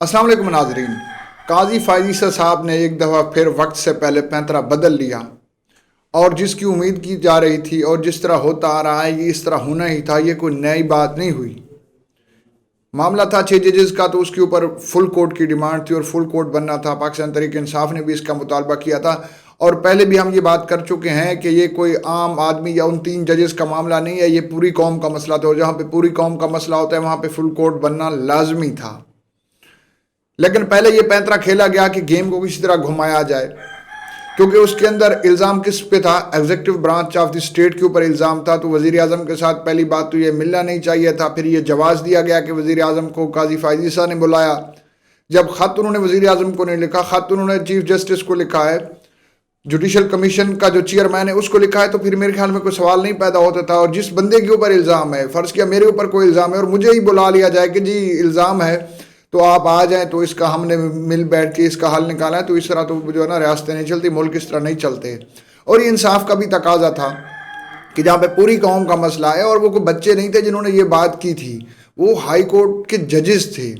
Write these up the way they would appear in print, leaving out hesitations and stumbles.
अस्सलाम वालेकुम नाज़रीन। काजी फायद ईसा साहब ने एक दफ़ा फिर वक्त से पहले पैंतरा बदल लिया और जिसकी उम्मीद की जा रही थी और जिस तरह होता आ रहा है ये इस तरह होना ही था। ये कोई नई बात नहीं हुई। मामला था 6 जजेस का, तो उसके ऊपर फुल कोर्ट की डिमांड थी और फुल कोर्ट बनना था। पाकिस्तान तहरीक इंसाफ ने भी इसका मुतालबा किया था और पहले भी हम ये बात कर चुके हैं कि ये कोई आम आदमी या उन 3 जजेस का मामला नहीं है, ये पूरी कौम का मसला था और जहाँ पे पूरी कौम का मसला होता है वहाँ पे फुल कोर्ट बनना लाजमी था। लेकिन पहले ये पैंतरा खेला गया कि गेम को किसी तरह घुमाया जाए, क्योंकि उसके अंदर इल्ज़ाम किस पे था? Executive branch of the state के ऊपर इल्ज़ाम था। तो वज़ीर आज़म के साथ पहली बात तो ये मिलना नहीं चाहिए था। फिर ये जवाज़ दिया गया कि वज़ीर आज़म को काजी फायद ईसा ने बुलाया। जब ख़त उन्होंने वज़ीर आज़म को नहीं लिखा, ख़त उन्होंने चीफ जस्टिस को लिखा है, जुडिशल कमीशन का जो चेयरमैन है उसको लिखा है, तो फिर मेरे ख्याल में कोई सवाल नहीं पैदा होता था। और जिस बंदे के ऊपर इल्ज़ाम है, फ़र्ज़ किया मेरे ऊपर कोई इल्ज़ाम है और मुझे ही बुला लिया जाए कि जी इल्ज़ाम है तो आप आ जाएं, तो इसका हमने मिल बैठ के इसका हल निकाला है, तो इस तरह तो जो है ना रियासतें नहीं चलती, मुल्क इस तरह नहीं चलते। और ये इंसाफ का भी तकाजा था कि जहाँ पे पूरी कौम का मसला है। और वो कोई बच्चे नहीं थे जिन्होंने ये बात की थी, वो हाई कोर्ट के जजेस थे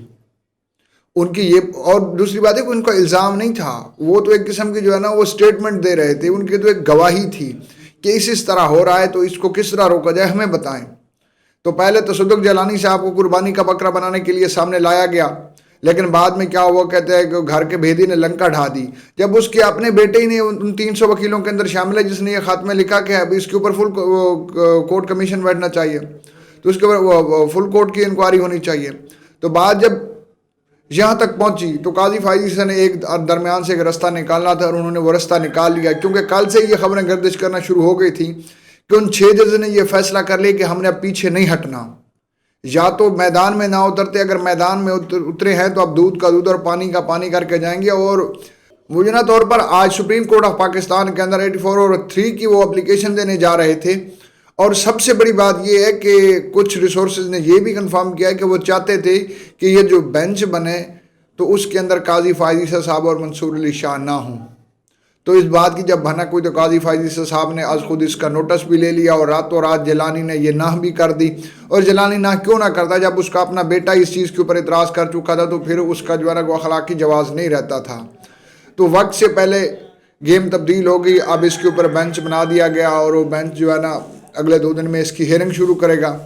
उनकी ये। और दूसरी बात है कि उनका इल्ज़ाम नहीं था, वो तो एक किस्म की जो है ना वो स्टेटमेंट दे रहे थे। उनकी तो एक गवाही थी कि इस तरह हो रहा है, तो इसको किस तरह रोका जाए, हमें बताएं। तो पहले तसद्दुक़ जलानी साहब को कुर्बानी का बकरा बनाने के लिए सामने लाया गया, लेकिन बाद में क्या हुआ, कहते हैं कि घर के भेदी ने लंका ढा दी। जब उसके अपने बेटे ही ने उन 300 वकीलों के अंदर शामिल है जिसने ये ख़त में लिखा कि अब इसके ऊपर फुल कोर्ट कमीशन बैठना चाहिए, तो उसके ऊपर फुल कोर्ट की इंक्वायरी होनी चाहिए। तो बात जब यहाँ तक पहुँची तो काजी फायद ईसा ने एक दरमियान से एक रास्ता निकालना था और उन्होंने वो रास्ता निकाल लिया, क्योंकि कल से ये खबरें गर्दिश करना शुरू हो गई थी कि उन 6 जज ने यह फैसला कर लिया कि हमने अब पीछे नहीं हटना। या तो मैदान में ना उतरते, अगर मैदान में उतरे हैं तो अब दूध का दूध और पानी का पानी करके जाएंगे। और मुबीना तौर पर आज सुप्रीम कोर्ट ऑफ पाकिस्तान के अंदर 84 और 3 की वो एप्लीकेशन देने जा रहे थे। और सबसे बड़ी बात ये है कि कुछ रिसोर्सेज ने ये भी कंफर्म किया है कि वो चाहते थे कि ये जो बेंच बने तो उसके अंदर काजी फायद ईसा साहब और मंसूर अली शाह ना हों। तो इस बात की जब भनक हुई तो काजी फायद ईसा साहब ने आज खुद इसका नोटिस भी ले लिया और रातों रात जिलानी ने ये नाह भी कर दी। और जिलानी नाह क्यों ना करता, जब उसका अपना बेटा इस चीज़ के ऊपर इतराज़ कर चुका था, तो फिर उसका जो है ना वो अखलाकी जवाज़ नहीं रहता था। तो वक्त से पहले गेम तब्दील हो गई, अब इसके ऊपर बेंच बना दिया गया और वो बेंच जो है ना अगले 2 दिन में इसकी हियरिंग शुरू करेगा।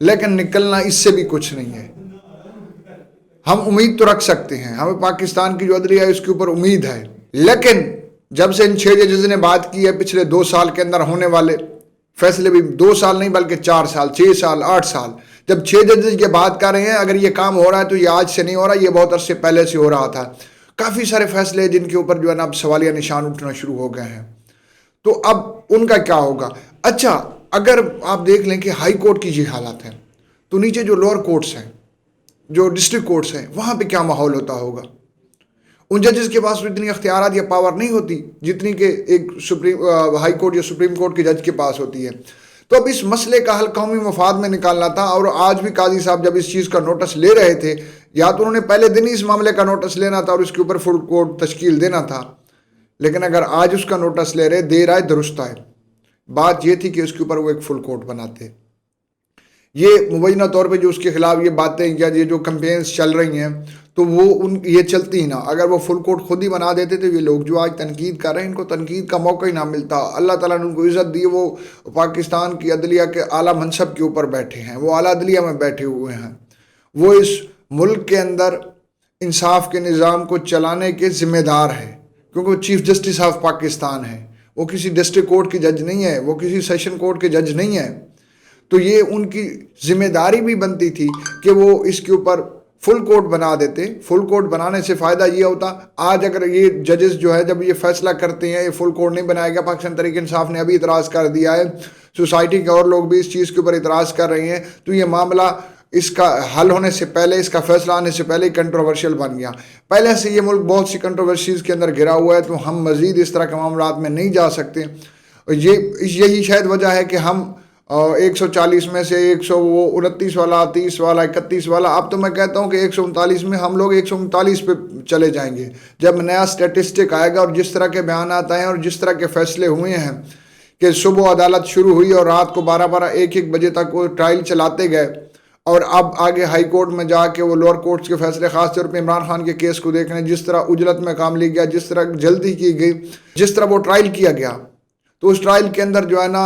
लेकिन निकलना इससे भी कुछ नहीं है। हम उम्मीद तो रख सकते हैं, हमें पाकिस्तान की जो अदलिया है उसके ऊपर उम्मीद है, लेकिन जब से इन 6 जजेस ने बात की है पिछले 2 साल के अंदर होने वाले फैसले, भी 2 साल नहीं बल्कि 4 साल, 6 साल, 8 साल, जब 6 जजेस ये बात कर रहे हैं, अगर ये काम हो रहा है तो ये आज से नहीं हो रहा, ये बहुत अरसे पहले से हो रहा था। काफ़ी सारे फैसले जिनके ऊपर जो है ना अब सवालिया निशान उठना शुरू हो गए हैं। तो अब उनका क्या होगा? अच्छा, अगर आप देख लें कि हाई कोर्ट की ये हालत है, तो नीचे जो लोअर कोर्ट्स हैं, जो डिस्ट्रिक्ट कोर्ट्स हैं, वहाँ पे क्या माहौल होता होगा? उन जजेस के पास इतनी अख्तियारात या पावर नहीं होती जितनी कि एक हाई कोर्ट या सुप्रीम कोर्ट के जज के पास होती है। तो अब इस मसले का हल कौमी मफाद में निकालना था। और आज भी काजी साहब जब इस चीज़ का नोटिस ले रहे थे, या तो उन्होंने पहले दिन ही इस मामले का नोटिस लेना था और उसके ऊपर फुल कोर्ट तश्कील देना था, लेकिन अगर आज उसका नोटिस ले रहे, देर आए दुरुस्त आए। बात ये थी कि उसके ऊपर वो एक फुल कोर्ट बनाते। ये मुबैना तौर पे जो उसके खिलाफ ये बातें या ये जो कैंपेन्स चल रही हैं, तो वो ये चलती ही ना। अगर वो फुल कोर्ट खुद ही बना देते तो ये लोग जो आज तनकीद कर रहे हैं, इनको तनकीद का मौका ही ना मिलता। अल्लाह ताला ने उनको इज़्ज़त दी, वो पाकिस्तान की अदलिया के आला मनसब के ऊपर बैठे हैं, वो आला अदलिया में बैठे हुए हैं, वो इस मुल्क के अंदर इंसाफ के निज़ाम को चलाने के ज़िम्मेदार हैं, क्योंकि वो चीफ जस्टिस ऑफ पाकिस्तान है। वो किसी डिस्ट्रिक्ट कोर्ट के जज नहीं है, वो किसी सेशन कोर्ट के जज नहीं है। तो ये उनकी जिम्मेदारी भी बनती थी कि वो इसके ऊपर फुल कोर्ट बना देते। फुल कोर्ट बनाने से फ़ायदा ये होता, आज अगर ये जजेस जो है जब ये फैसला करते हैं ये फुल कोर्ट नहीं बनाएगा, पाकिस्तान तहरीक इंसाफ ने अभी इतराज़ कर दिया है, सोसाइटी के और लोग भी इस चीज़ के ऊपर इतराज़ कर रहे हैं, तो ये मामला इसका हल होने से पहले, इसका फैसला आने से पहले कंट्रोवर्शियल बन गया। पहले से ये मुल्क बहुत सी कंट्रोवर्सीज़ के अंदर घिरा हुआ है, तो हम मज़ीद इस तरह के मामलात में नहीं जा सकते। यही शायद वजह है कि हम 140 में से 129 वाला, 30 वाला, 31 वाला, अब तो मैं कहता हूँ कि 139 में हम लोग 139 पे चले जाएंगे जब नया स्टेटिस्टिक आएगा। और जिस तरह के बयान आए हैं और जिस तरह के फैसले हुए हैं कि सुबह अदालत शुरू हुई और रात को 12-12, 1-1 बजे तक वो ट्रायल चलाते गए اور اب آگے ہائی کورٹ میں جا کے وہ لوور کورٹس کے فیصلے، خاص طور پہ عمران خان کے کیس کو دیکھ رہے ہیں، جس طرح اجلت میں کام لیا گیا، جس طرح جلدی کی گئی، جس طرح وہ ٹرائل کیا گیا، تو اس ٹرائل کے اندر جو ہے نا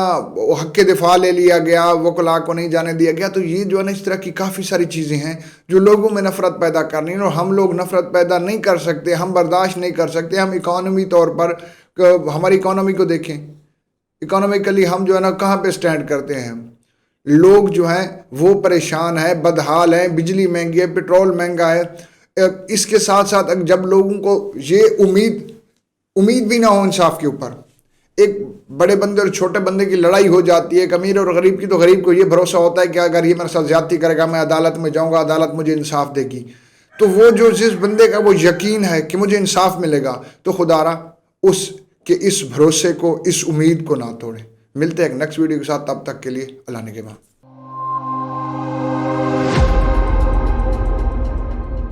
حق کے دفاع لے لیا گیا، وکلاء کو نہیں جانے دیا گیا. تو یہ جو ہے نا اس طرح کی کافی ساری چیزیں ہیں جو لوگوں میں نفرت پیدا کرنی ہیں، اور ہم لوگ نفرت پیدا نہیں کر سکتے، ہم برداشت نہیں کر سکتے. ہم اکانومی طور پر ہماری اکانومی کو دیکھیں، اکانومیکلی ہم جو ہے نا کہاں پہ سٹینڈ کرتے ہیں. لوگ جو ہیں وہ پریشان ہیں، بدحال ہیں، بجلی مہنگی ہے، پٹرول مہنگا ہے. اس کے ساتھ ساتھ جب لوگوں کو یہ امید بھی نہ ہو انصاف کے اوپر، ایک بڑے بندے اور چھوٹے بندے کی لڑائی ہو جاتی ہے، ایک امیر اور غریب کی، تو غریب کو یہ بھروسہ ہوتا ہے کہ اگر یہ میرے ساتھ زیادتی کرے گا میں عدالت میں جاؤں گا، عدالت مجھے انصاف دے گی. تو وہ جو جس بندے کا وہ یقین ہے کہ مجھے انصاف ملے گا، تو خدا را اس بھروسے کو، اس امید کو نہ توڑے. ملتے ہیں ایک نیکسٹ ویڈیو کے ساتھ، تب تک کے لیے اللہ نگہبان.